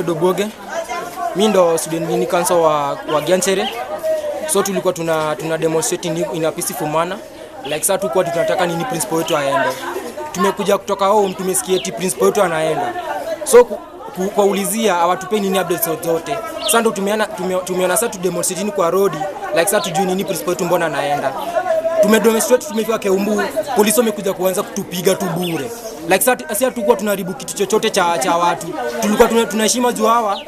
Dogoge. Mimi ndo student in council wa Gianchere. So tulikuwa tuna demonstrate in a peaceful manner. Like sasa tulikuwa tunataka nini principal wetu aende. Tumekuja kutoka home tumesikia eti principal wetu anaenda. So kuulizia hawatupei nini updates zote. Sasa ndo tumeona sasa tu demonstrate kwa road. Like sasa tujue nini principal wetu mbona anaenda. Tumedemonstrate tumefika Keumbu, polisi wamekuja kuanza kutupiga tu bure. Like sasa tulikuwa tunaharibu kitu chochote cha watu. Tulikuwa tunaheshima juu hawa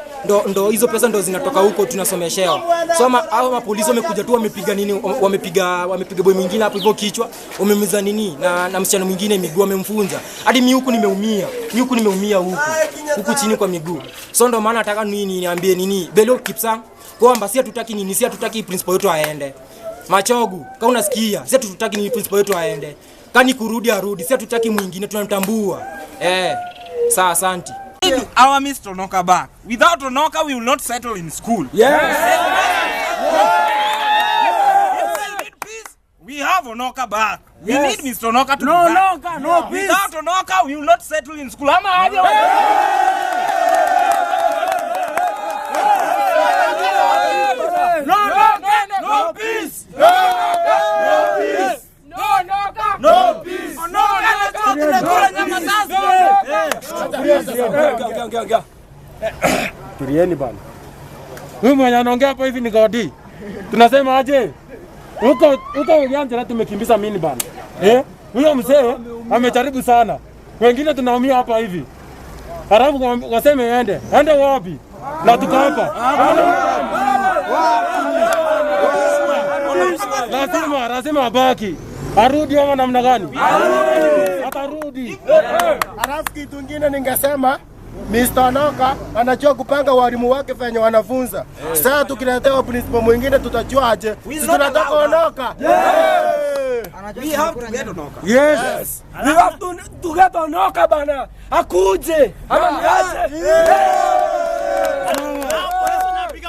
ndo hizo pesa ndo zinatoka huko tunasomeshewa. So hao polisi wamekuja tu wamepiga nini, wamepiga boy mwingine hapo hivyo kichwa, wamemiza nini na msichana mwingine miguu wamemfunza. Hadi mimi huku nimeumia huku chini kwa miguu. So ndo maana nataka nini niambie nini Belo Kipsang kwamba si hatutaki nini, si hatutaki principal wetu aende. Machogu, kama unasikia, si hatutaki nini principal wetu aende. Kani kurudi arudi, si hatutaki mwingine tunamtambua. Sawa asante. Our Mr. Onoka back. Without Onoka, we will not settle in school. Yes. We have Onoka back. We need Mr. Onoka to be back. No peace. Without Onoka, we will not settle in school. No peace. No peace. Kirieni bana. Huyu mwenye anaongea hapa hivi ni Godi. Tunasema aje? Huko Gianchere tumekimbiza mini bana. Huyo mzee amejaribu sana. Wengine tunaumia hapa hivi. Halafu waseme ende. Ende wapi? Na tuko hapa. Lazima abaki. Arudi ama namna gani? Atarudi. Halafu kitu kingine ningesema Mr. Onoka anajua kupanga walimu wake venye wanafunza. Sasa tukiletewa principal mwingine tutajua aje? Sisi tunataka Onoka. We have to get Onoka. Yes. We have to get Onoka bana. Akuje. Ama niache.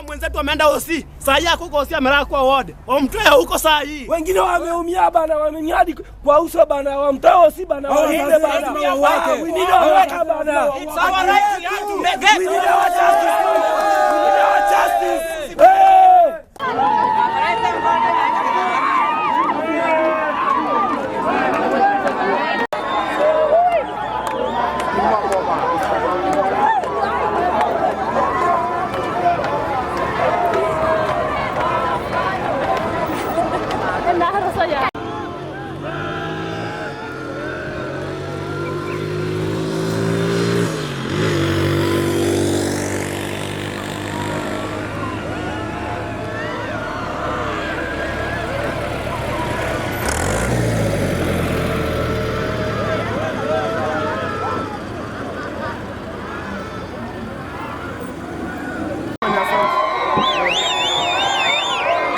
Mwenzetu ameenda OC. Saa hii huko OC amelala kwa ward. Wamtoe huko saa hii. Wengine wameumia bana, wamenyadi kwa uso bana, wamtoe OC bana. Waende bana. We need Onoka bana. It's our right to make it. We need our justice. We need our justice.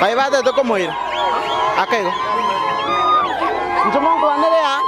Kaya ba ito ko mo ir? Akay ko. Njumong ko ano ya?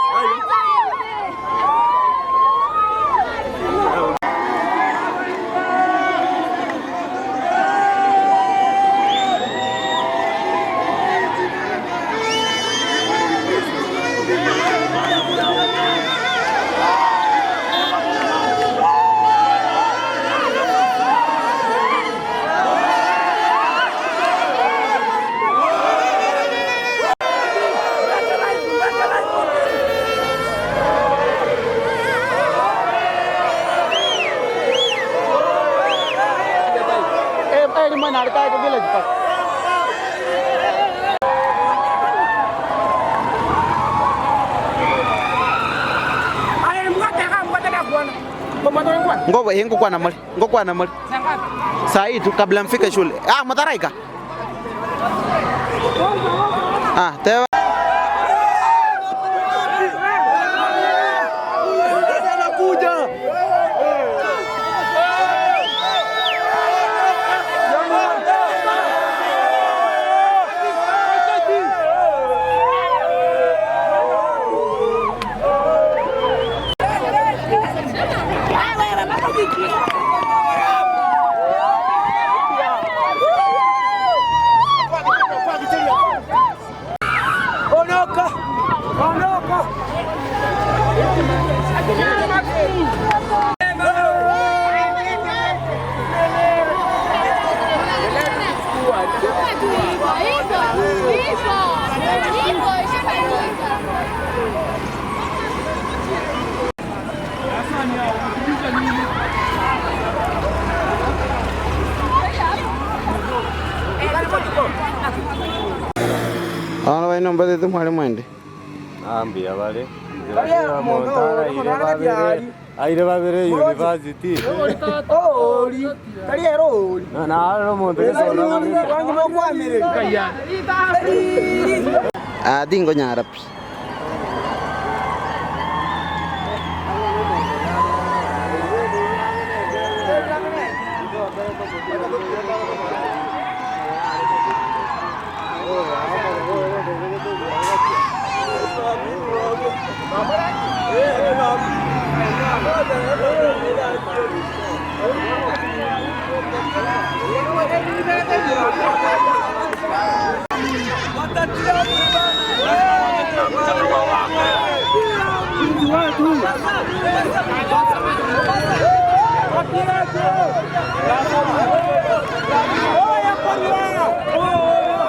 Ngokwa na mali. Saa hii tu kabla mfike shule. Mtaraika. Tewa. Ana vai namba de tu mwali mwende. Ambia vale. Aire babere university. Ori. Kari ero. Na no monte so na. Wangi mo kwa mere kaya. Dingo nyarap.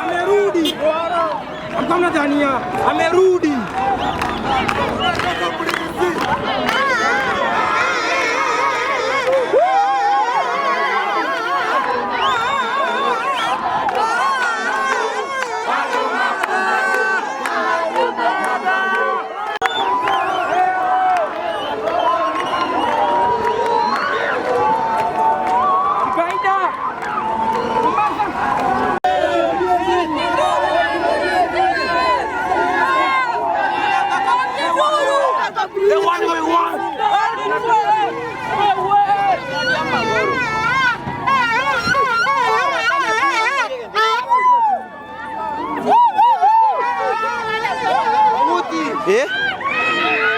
Amerudi. Hamna Dania. Amerudi. Eh?